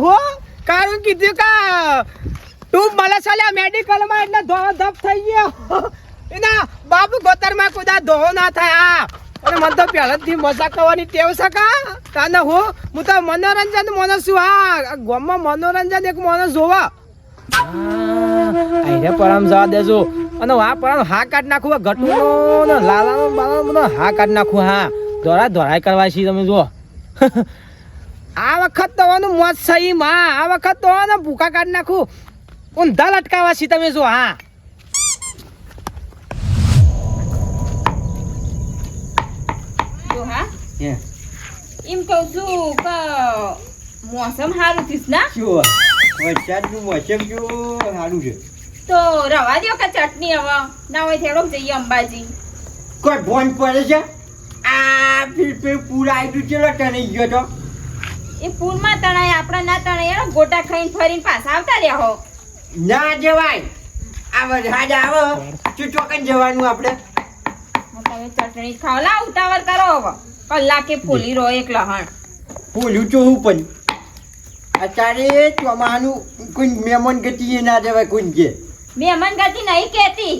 હો કારણ કીધું કે તું મને ચાલ્યા મેડિકલમાં એટલે ધોવો ધપ થઈ ગયો એના બાબુ ગોતરમાં કુદા ધોવો ના થાય અને મને તો પહેલાથી મજા કરવાની ટેવ છે કાને હું તો મનોરંજન માણસ છું ગામમાં મનોરંજન એક માણસ જોવા આઈને પરમ જવા દેજો અને પરમ હા કાઢ નાખું ઘટુનો ને લાલાનો બાલાનો હા કાઢ નાખું ધોરાય કરવા છીએ તમે જો આ વખત તો મોજ સહી માં આ વખત તો ભૂકા કાઢ નાખું ઊંધા લટકાવા છીએ તમે જો એમ કહું છું કે મોસમ સારું થઈશ ના વરસાદનું મોસમ જો સારું છે તો રવા દો કે ચટણી હવે ના હોય થોડોક જઈએ અંબાજી કોઈ ફોન પડે છે આ પૂર આવ્યું ચલો તણાઈ ગયો તો એ પૂરમાં તણાય આપણે ના તણાય ગોટા ખાઈને ફરીને પાછા આવતા રહ્યા હો ના જવાય આ વરસાદ આવે તો ચોકન જવાનું આપણે તમે ચટણી ખાવ લા ઉતાવળ કરો હવે કલાકે ફોલી રહો એક લહણ બોલ્યું તો હું પણ અત્યારે ચોમાનું કોઈ મહેમાન ગતિ ના જવાય કોઈ કે મહેમાન ગતિ નહીં કેતી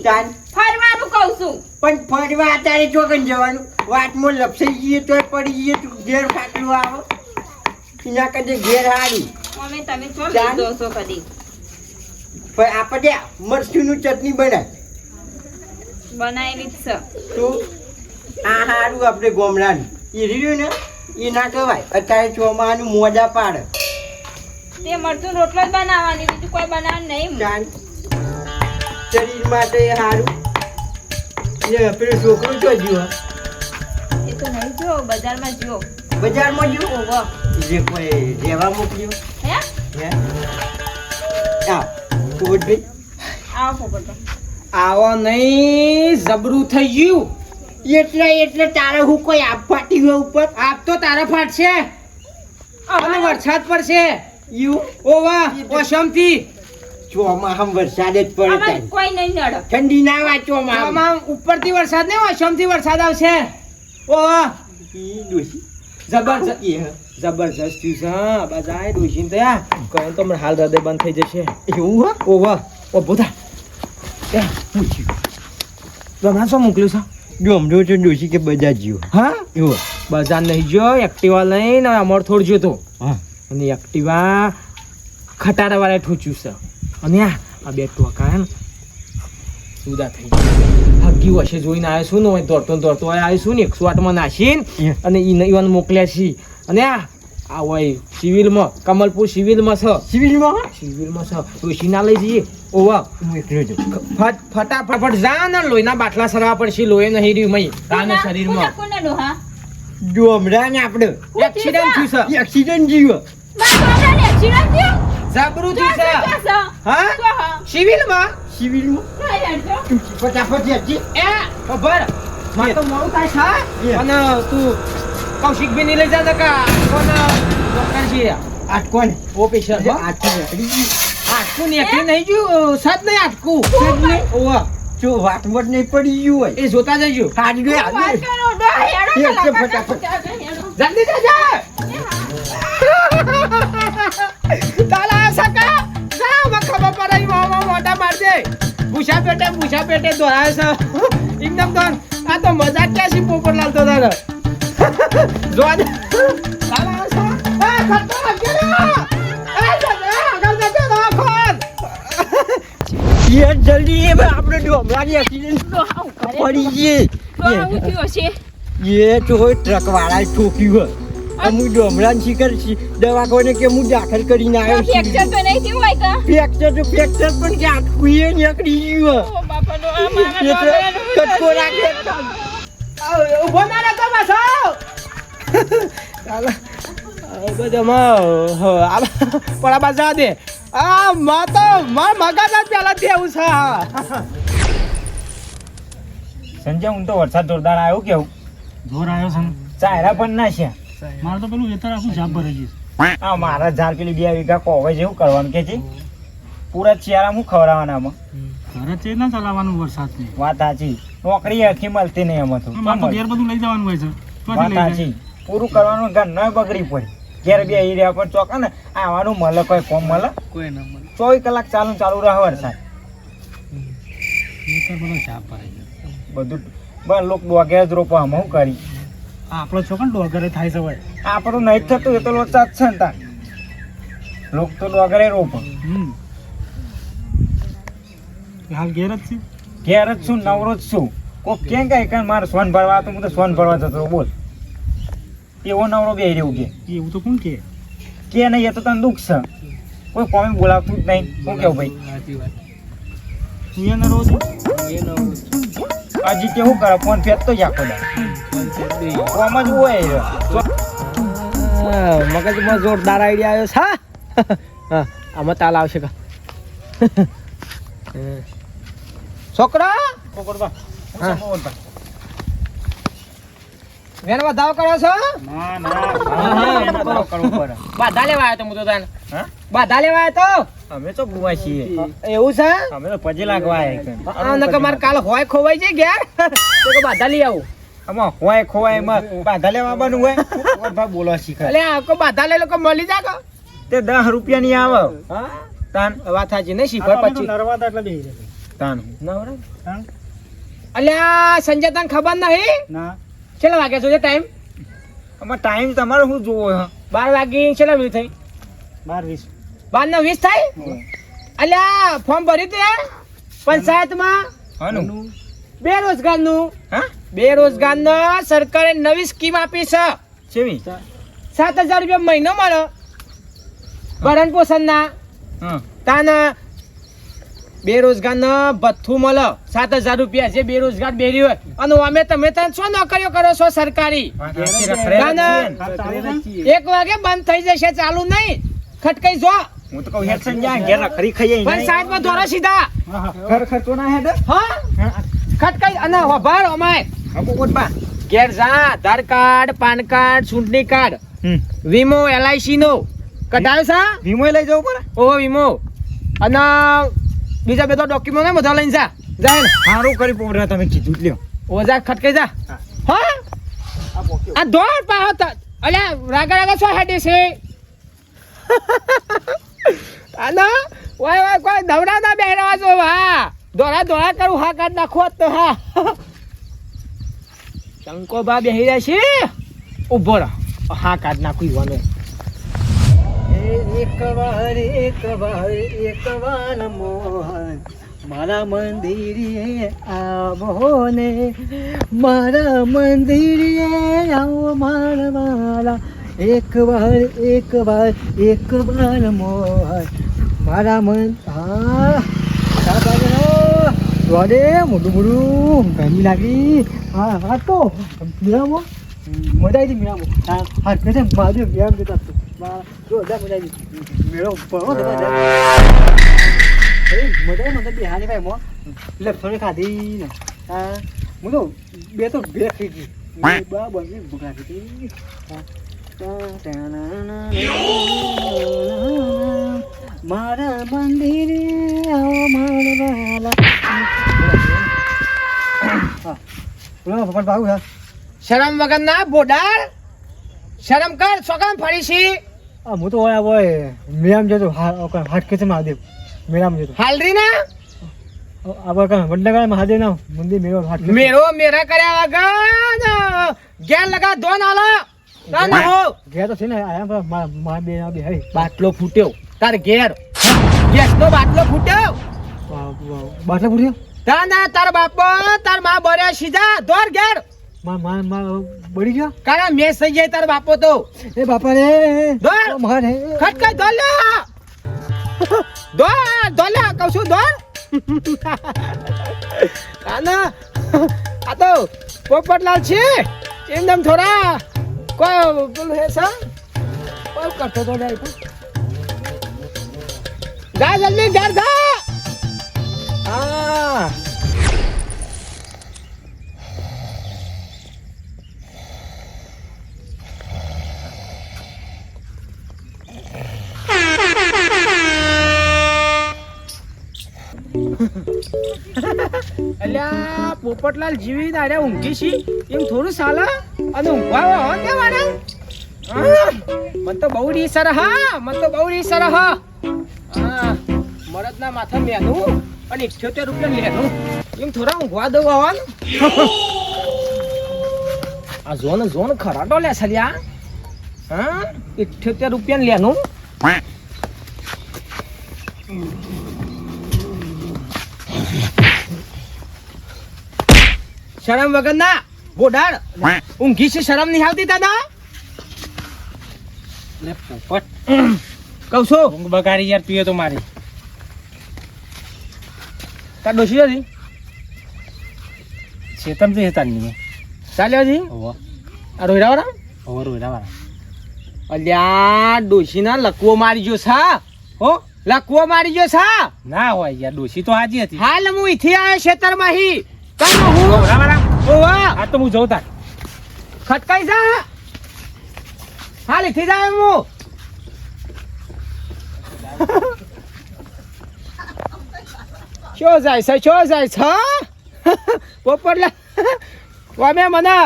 ફરવાનું કહું છું પણ ફરવા અત્યારે ચોકન જવાનું વાતમાં લપસાઈ જઈએ તો પડી જઈએ તો ઘેર ફાટલું આવે એના કદે ઘેર હારી અમે તમે છો લીધો છો કદી પણ આપણે મરચુંનું ચટણી બનાવેલી જ છે તો આ હારું આપણે ગોમડાનું એ રહ્યું ને એ ના કહેવાય અત્યારે ચોમાનું મોજા પાડે તે મરચું રોટલો જ બનાવવાની બીજું કોઈ બનાવવાનું નહીં શરીર માટે સારું ને પેલું છોકરું તો જીવો એ તો નહીં જો બજારમાં જો બજારમાં જીવો જે કોઈ રહેવા મોકલ્યો હે પોપટભાઈ આવો પોપટ આવો નહીં જબરું થઈ ગયું એટલે તારે હું કોઈ આપ ફાટી ગયો ઉપર આપ તો તારા ફાટશે અને વરસાદ પડશે યુ ઓવા ઓસમથી ચોમાહામ વરસાદ જ પડે કોઈ નહીં નડે ઠંડી ના હોય ચોમાહામ ઉપરથી વરસાદ ને ઓસમથી વરસાદ આવશે ઓવા જબરજસ્ત થયું છે બજાય ડોશીને થયા કહે તો મને હાલ હૃદય બંધ થઈ જશે એવું ઓવા ઓ બોધા એ પૂછ્યું તમારે શું મોકલ્યું છે ડોમડો તો ડોશી કે બજાર જીવો એવું બજાર નહીં જો એક્ટિવા લઈને અમર થોડ જો તો અને એક્ટિવા ખટારા વાળા ઠોચ્યું છે અને આ બે ટોકા જુદા થઈ ગયા હગી વશે જોઈને આવ્યો છું ને દોડતો આવ્યો છું ને 108માં નાસીને અને ઈવન મોકલ્યા છીએ અને આ હોય સિવિલમાં કમલપુર સિવિલમાં છે સિવિલમાં છે ડોશી ના લઈ જઈએ ઓવા હું એકલો જ ફટાફટ જા ને લોહીના બાટલા સરવા પડશે લોહી નહીં રહ્યું મય તાને શરીરમાં ડોમડા ને આપણે એક્સિડન્ટ થયું છે એક્સિડન્ટ જીવો જબરું થયું છે હા સિવિલમાં ફટાફટ યાજી એ ખબર મારે તો મોડું થાય છે અને તું કૌશિક બી નહીં લઈ જા કા કોણ ડોક્ટર છે આટકોન ઓફિસર આટકું ને એકલી નહીં જો સાત નહીં આટકું ઓવા જો વાતમટ નહીં પડી ગયું હોય એ જોતા જજો હાજ ગયા ફટાફટ જલ્દી જજો તાલા સકા જા ખબર પડી મામા મોટા મારજે પૂછા પેટે દોરાય છે એકદમ તો આ તો મજાક ક્યાં છે પોપટલાલ તો તારે જોવા દે તાલા સકા એ ખટો જલ્દી આપણે ડોમરાની એક્સિડન્ટ પડી ગઈ એ તો ટ્રક વાળા ઠોક્યું અમુક ડોમરાની શિખર દવાખાને કે હું દાખલ કરીને આવ્યો ફ્રેક્ચર તો નહીં થયું હોય કા ફ્રેક્ચર પણ કે આટકું નીકળી ગયું કટકો રાખે ઉભો ના રહેતો પાછો બધામાં પડા બાજા દે આ માં તો મગજ જ પેલા દેવું છે સંજય હું તો વરસાદ જોરદાર આવ્યો કેવું જોર આવ્યો છે ચાયરા પણ ના છે મારે તો પેલું વેતર આખું જાપ ભરાઈ ગયું આ મારા ઝાડ પેલી 2 વીઘા કોવાય જેવું કરવાનું કે છે પૂરા ચિયારા હું ખવડાવવાના આમાં ઘરે તે ના ચલાવવાનું વરસાદથી વાત સાચી નોકરી આખી મળતી નહીં એમાં તો મારે તો ઘેર બધું લઈ જવાનું હોય છે વાત સાચી પૂરું કરવાનું ઘર ન બગડી પડી ઘેર બે ઈ રહ્યા પણ ચોક ને આવવાનું મળે કોઈ કોમ મળે કોઈ ના મળે 24 કલાક ચાલુ રહે વરસાદ ખેતર બધો સાફ ભરાઈ ગયો બધું બસ લોક ડોગે જ રોપવા હું કરી આપણો છોકરો ડોગરે થાય છે ભાઈ આપણું નહીં જ થતું એ તો વરસાદ છે ને તાર લોક તો ડોગરે રોપ હાલ ઘેર જ છે ઘેર જ છું નવરો જ છું કોક કેમ કઈ કે મારે સોન ભરવા તો હું તો સોન ભરવા જતો રહું. બોલ એવો નવરો બે રહ્યું એવું તો કોણ કે કે નહીં એ તો તને દુઃખ છે કોઈ કોમે બોલાવતું જ નહીં શું કેવું ભાઈ સાચી વાત તું એને રોજ હજી કેવું કરે ફોન ફેંકતો જ આખો દા કોમ જ હોય મગજમાં જોરદાર આઈડિયા આવ્યો છે હા? હા આમાં તાલ આવશે કા છોકરા કોકરબા હા. વેન વધાવ કરો છો ના ના એમાં તો કરવું પડે. બાધા લેવા આવ્યો તો હું તો તને હા બાધા લેવા આવ્યો અમે તો ગુવા છીએ તો એવું છે અમે તો પજે લાગવા આવ્યા હા નકર મારે કાલ હોય ખોવાઈ જાય ઘેર તો કે બાધા લઈ આવું આમાં હોય ખોવાય એમાં બાધા લેવા આવવાનું હોય કોકરબા બોલવા શીખે એટલે આ કો બાધા લઈ લો કે મળી જાય કે તે 10 રૂપિયા ની આવે હા તાન વાત સાચી નહીં શીખવાય પછી નરવાતા એટલે બેહી રહે તાન નવરા અલ્યા સંજય તને ખબર નહીં ના કેટલા વાગે છે ટાઈમ આમાં ટાઈમ તમારે શું જોવો હે 12 વાગી કેટલા મિનિટ થઈ 12-20 12 ને 20 થાય અલ્યા ફોર્મ ભર્યું તે પંચાયતમાં હાનું બેરોજગારનું હા બેરોજગારનો સરકારે નવી સ્કીમ આપી છે ચેવી 7,000 રૂપિયા મહિનો મળે ભરણ પોષણના હા તાના બેરોજગારને ભથ્થું મળે 7,000 રૂપિયા જે બેરોજગાર બેરી હોય અને અમે તમે તને શું નોકરીઓ કરો છો સરકારી ના. 1 વાગે બંધ થઈ જશે ચાલુ નહીં ખટકાઈ જો હું તો કહું હેડ સંજા ઘેર ખરી ખાઈ પણ સાઈડમાં ધોરો સીધા ઘર ખર્ચો ના હેડ હા ખટકાઈ અને વભાર અમાય હબો કોટબા ઘેર જા આધાર કાર્ડ પાન કાર્ડ ચૂંટણી કાર્ડ વીમો LIC નો કઢાવ્યો છે વીમો લઈ જવું પડે ઓ વીમો અને બીજા બધા ડોક્યુમેન્ટ ને બધા લઈને જા જાય ને સારું કરી પોડરા તમે કીધું જ લ્યો ઓજા ખટકાઈ જા હા આ દોડ પાહો અલ્યા રાગા રાગા શું હેડે છે આના ઓય કોઈ દવડા ના બેહરવા જો હા દોડા કરું હા કાઢ નાખો તો હા શંકો બા બેહી રહ્યા છે ઉભો રહો હા કાઢ નાખું ઈવાનો એક વાર મોહન મારા મંદિરે આવો ને મારા મંદિરે આવો મારા વાલા એક વાર મોહન મારા મન હા દોડે મોડું ગરમી લાગી હા હા તો મેળામાં મજા આવી મેળામાં હા કહે છે મહાદેવ મેળામાં જતા જો મજા આવી મેળો પડો મજા મને બિહારી ભાઈ મો લપસોની ખાધી ને હા હું તો બે ખાઈ ગઈ બરાબર ભૂખ લાગી હતી મારા મંદિરે આવો મારા વાલા હા ભગવાન બાબુ હા શરમ વગર ના બોડાર શરમ કર સોકામ ફરી છી હું તો હોય મેળામાં જતો હાટ કે છે મહાદેવ મેળામાં જતો હાલરી ના આપણે વડનગર મહાદેવ ના મંદિર મેળો હાટ મેરો મેરા કર્યા વગર ગેર લગા દો નાલા ના હો ગયા તો છે ને આયા મારા બે ના બે હરી બાટલો ફૂટ્યો તાર ઘેર ગેસ નો બાટલો ફૂટ્યો બાટલા પૂર્યો ના તાર બાપો તાર માં બર્યા સીધા દોર ઘેર માં બળી ગયો કારા મેસ થઈ જાય તાર બાપો તો એ બાપા રે દોર મારે ખટકાઈ દોલ્યા દોલ્યા કહું છું દોર ના આ તો પોપટલાલ છે એમ થોડા કોઈ પેલું હે સા કોઈ કરતો તો જાય જા જલ્દી ઘર જા હા અલ્યા પોપટલાલ જીવી દાડે ઊંઘી છી એમ થોડું સાલા અને ઊંઘવા હો કે મારે મન તો બહુ રીસ સર હા મન તો બહુ રીસ સર હા મરદના માથા મેનું અને 78 રૂપિયા લેનું એમ થોડા ઊંઘવા દઉં આવવાનું આ ઝોન ખરાટો લે સલ્યા હા 78 રૂપિયા લેનું શરમ વગર ના બોડાડ ઊંઘી છે શરમ નહીં આવતી દાદા લે પોપટ કહું છું ઊંઘ બગાડી યાર તું એ તો મારી તાર ડોસી હતી ચેતન તો હેતા નહીં ચાલ્યો જી ઓવો આ રોયરાવાળા ઓવો રોયડા વાળા અલ્યા ડોશીના લકવો મારી ગયો છા હો લકવો મારી ગયો છા ના હોય યાર ડોશી તો હાજી હતી હાલ હું ઈથી આવ્યો ખેતરમાં હી કામ હું ઓવડા વાળા ઓવા આ તો હું જઉં તાર ખટકાઈ જા હાલ ઈથી જાય હું શો જાય છે પોપટલા વામે મને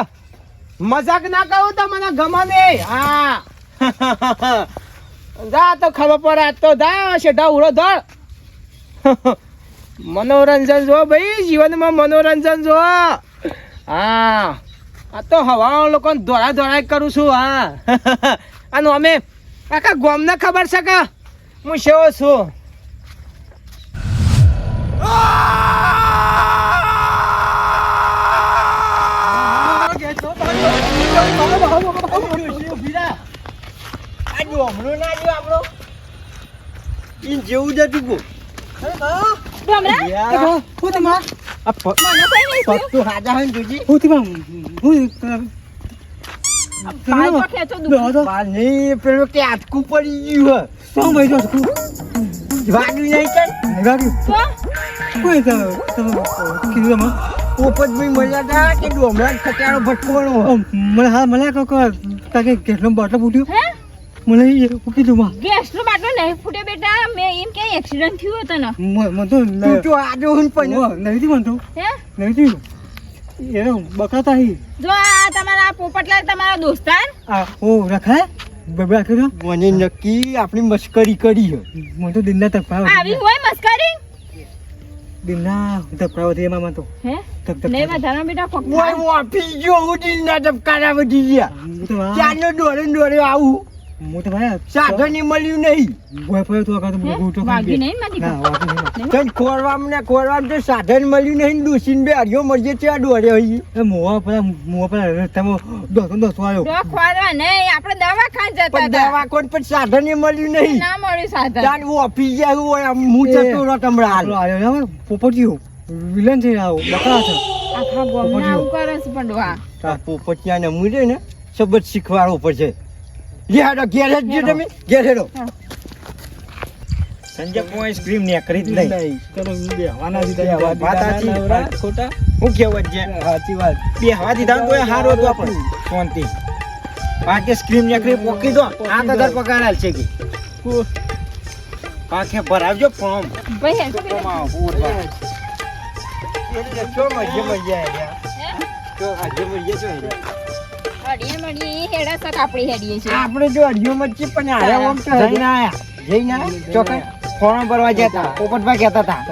મજાક ના કહું તો મને ગમે નહીં હા જા તો ખબર પડે આજ તો જા શેઠા ઉડો ધડ મનોરંજન જો ભાઈ જીવનમાં મનોરંજન જો હા આ તો હવા લોકો દોડા કરું છું હા અને અમે આખા ગામને ખબર છે કે હું શેવો છું જેવું જ હતું ગો ભમરા હું તમાર આ મને કઈ નહીં થયું. પગ તો હાજા હોય ને જોજી હું થી હું પાય તો ખેંચો દુખે. પાણી પેલું કે આટકું પડી ગયું શું ભાઈ જો હે વાગ્યું નહીં કર વાગ્યું તો કોઈ તો તમે કીધું તમે પોપટભાઈ મળ્યા હતા કે ડોમરા ખટારો ભટકવાનો મને હા મને કહો તાકે કેટલો બાટલો ફૂટ્યો હે મને એ કીધું માં ગેસનો બાટલો નહીં ફૂટ્યો બેટા મેં એમ કે એક્સિડન્ટ થયો હતો ને મને તો તું તો આજો હું પણ નહીં થી બનતો હે નહીં થી એ બકાતા હી જો આ તમારા પોપટલાલ તમારા દોસ્તાર આ ઓ રખાય બબડા કર્યો મને નક્કી આપણી મસ્કરી કરી છે મને તો દિનના તકપાવ આવી હોય મસ્કરી દિનના તકપાવ હતી એમાં મને તો હે તક નહીં વધારો બેટા કોક મોય મોફી જો ઉડી ના ટપકારા વધી ગયા ચારનો દોડે આવું હું તો ભાઈ સાધન ની મળ્યું નહીં ભોય પડ્યો તો આગળ હે? તો વાગી નહીં મારી ના વાગી નહીં તને ખોરવામાં તો સાધન મળ્યું નહીં ડૂસીને બે હરિયો મળજે ત્યાં દોડે હોય એ મોવા પર રસ્તામાં દોસ્તો આવ્યો ડો ખોરવા નહીં આપણે દવાખાને જતા પણ હતા દવાખાન પણ સાધન મળ્યું નહીં ના મળ્યું સાધન જાન ઓફિસ જાય હોય આમ હું જતો રહો તમરા હાલ આવ્યો ને પોપટીયો વિલન છે આવો બકરા છે આખા ગામના આવું કરે છે પણ ડોહા. પોપટિયા ને મુજે ને સબત શીખવાડવો પડશે ઘેર જ તમે ઘેર હેડો સંજય કોઈ સ્ક્રીમ ને કરી જ નહીં ચલો બેહવાના દીધા વાત સાચી ખોટા હું કેવું છે સાચી વાત બે હવા દીધા તો હારો હતો આપણો શાંતિ પાકે સ્ક્રીમ ને કરી પોકી દો 8000 પગાર આલ છે કે પાકે ભરાવજો ફોર્મ ભાઈ હેઠો બેટા. ફોર્મ આવો પૂરવા ચો મજે મજે હે? તો આજે મજે જો હડીએ હેડા સક આપણી હેડીએ છે આપણે જો અડિયો મચ્છી પણ આરે ઓમ તો જઈને આયા જઈને આયા? ચોકે ફોર્મ ભરવા જતા પોપટભાઈ કહેતા હતા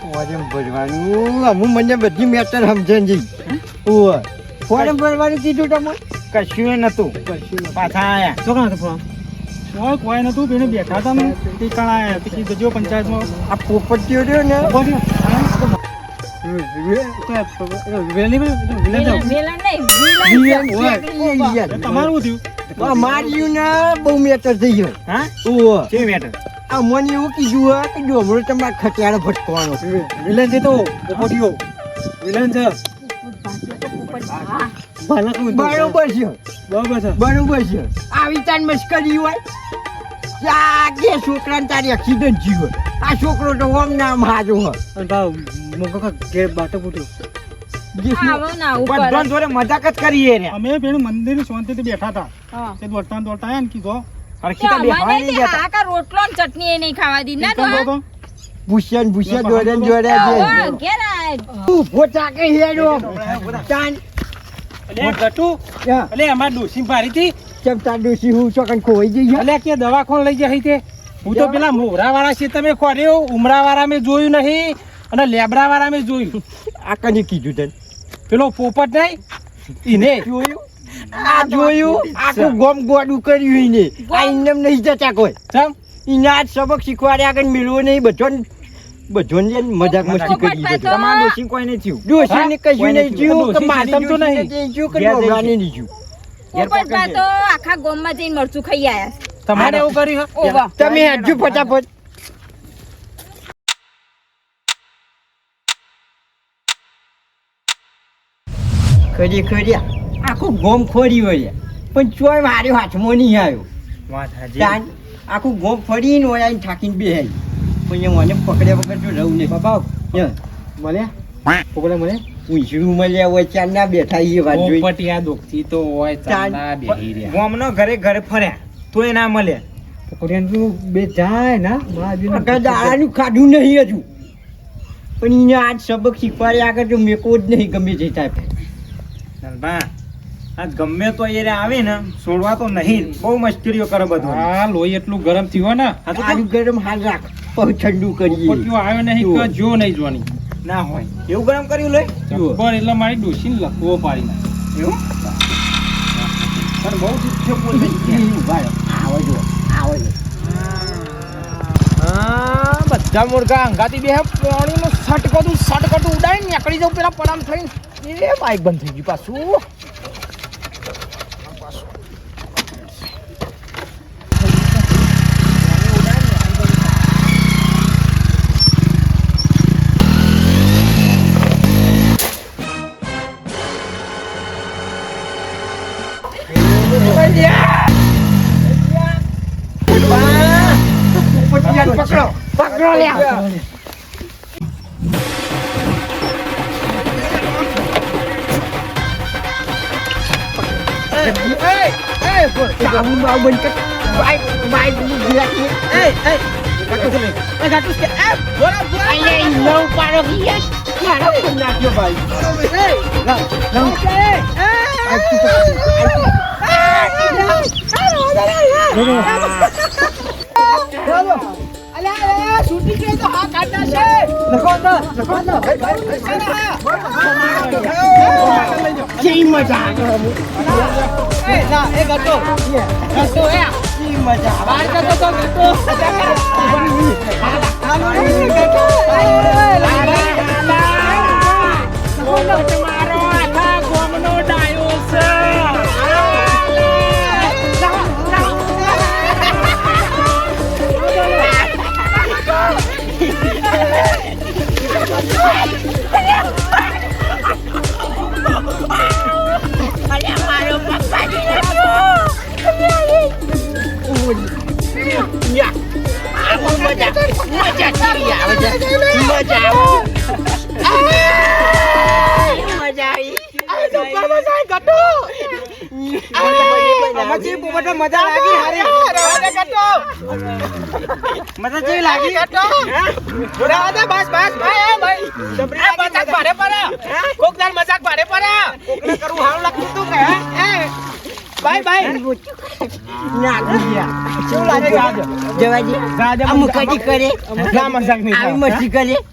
ફોરમ ભરવાનું અમુક મને બધી મેટર સમજણ જઈ ઓય ફોરમ ભરવાનું કીધું તમે કશું નતું પાછા આયા શું કાં હતું ફોન કોઈ નતું બેને બેઠા હતા મેં ટીકાણા આયા ટીકી જજો પંચાયતમાં આ પોપટીઓ રહ્યો ને વેલી વિલન જાવ વેલા નહીં વિલન વિલન હોય. નીકળી ગયો. યાર. તમારું થયું માર્યું ને બહુ મેટર થઈ ગયો હા ઓય કેવી મેટર આ મને એવું કીધું હોય કે ડોમરો તમારે ખટિયાળો ભટકવાનો વિલન છે તો પોપટીયો વિલન છે હા. ભાલા કહું બરોબર છે બરાબર છે બરોબર છે આવી તાન મસ્કરી હોય કે આ કે છોકરાને તારી એક્સિડન્ટ થયું હોય આ છોકરો તો ઓમ નામ હાજો હોય અને ભાવ મોકો કા ઘેર બાટો ફૂટ્યો જે શું- આવો ને આવું કરે. બધા જોડે મજાક જ કરીએ રે અમે પેલું મંદિર શાંતિથી બેઠા હતા હા. તે દોડતા દોડતા આયા ને કીધો હરખીતા તો બે હવા અમારે નહીં તે જતા આખા રોટલો ને ચટણી એ નહીં ખાવા દીધી ના કેમ ડોહા? તો ભૂસ્યા જોડે ને જોડે હા, જે ઘેર આય. ઉભો ચાકે હેડો તાન એટલે ગટુ ક્યાં? એટલે અમાર ડોસી ભારી હતી ચમ તાર ડોશી હું ચોકન ખોઈ જઈ અલ્યા કે દવાખાને લઈ જાય તે હું તો પેલા મોહરા વાળા છે તમે ખોર્યો ઉમરા વાળા મેં જોયું નહીં અને લેબડા વાળા મેં જોયું આ કને કીધું તને પેલો પોપટ નહીં ઈને જોયું આ જોયું આખું ગોમ ગોડું કર્યું ઈને આ ઇન્નમ નહીં જતા કોઈ ચમ ઈને આજ સબક શીખવાડ્યા આગળ મેળવો નહીં બધોને મજાક મસ્તી કરી પોપટ બધું તમારા ડોશી કોઈ નહીં થયું ડોશીને કશું નહીં થયું કે ડોશી મારી ખાધમ તો નહીં. નહીં થયું કે ઘેર જઈ નવરાને નહીં થયું પોપટભા તો આખા ગામમાં જઈને મરચું ખાઈ આયા છે. તમારે એવું કર્યું હે? ઓહો. તમે હેડજો ફટાફટ ખરી ખરી આખું ગોમ ખોરી હોય પણ ચોય માર્યો હાથમાં નહીં આવ્યો વાત હાજી તાન આખું ગોમ ફરીને હોય આઈને થાકીને બેહાઈ પણ એ મને પકડ્યા વગર તો રહું નહીં બાપા યા, મળ્યા પોપડા મળે પૂંછડું મળ્યા હોય ચારના બેઠા એ વાત જોઈ પોપટિયા દોખતી તો હોય ચાંદા બેહી રહ્યા ગામનો ઘરે ઘરે ફર્યા તોય ના મળ્યા પોપટિયાનું બે જાય ના મહાદેવનું આખા દાડાનું ખાધું નહીં હજુ પણ એને આજ સબક શીખવાડ્યા આગળ તો મેકો જ નહીં ગમે તે થાય બા આજ ગમે તો એ આવે ને છોડવા તો નહીં બહુ મસ્તીઓ કરે બધું હા લોહી એટલું ગરમ થયું ને હા તો આનું ગરમ હાલ રાખ પછી ઠંડુ કરીએ પોપટિયો આવ્યો નહીં કે જો નહીં જોવાની ના હોય એવું ગરમ કર્યું લે જબ્બર એટલે મારી ડોશીને લખવો પાડી નાખે એવું પણ બહુ દુખ્યો બોલે આવો જો આવો જો હા બધા મુર્ગા અંગાતી બે પાણીનું સટકટું ઉડાડીને નીકળી જાઉં પેલા પડામ થઈને એ બાઈક બંધ થઈ ગયું પાછું પકડો પકડો લે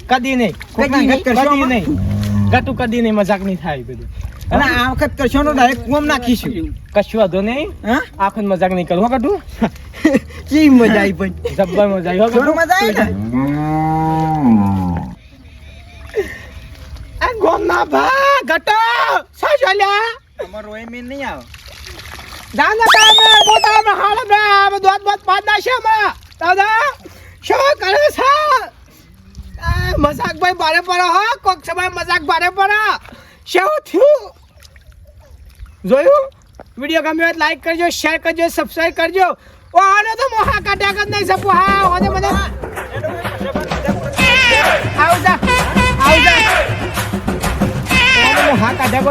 કદી નહીં ગટુ કદી નહીં મજાક નહીં થાય બધું અને આ વખત કરશો નો ડાયરેક્ટ કુમ નાખીશું કશું વાંધો નહીં હા આખો મજાક નહીં કરું હો ગટુ કેવી મજા આવી પણ જબ્બર મજા આવી હો ગટુ. થોડું મજા આવી ને આ ગોમના ભા ગટો સાજલ્યા અમારો એ મેન નહીં આવે જાના તામે બોતામે હાલ બે આ દોત બોત પાડ નાશે માં દાદા શું કરે છે આ મજાક ભાઈ બારે પડો હો કોક સમય મજાક બારે પડો શું થયું જોયું વિડિયો ગમ્યો હોય લાઈક કરજો શેર કરજો સબસ્ક્રાઇબ કરજો ઓ આને તો મોહા કાઢ્યા કર નહીં સપુ હા ઓને મને આવ જા મોહા કાઢ્યા કો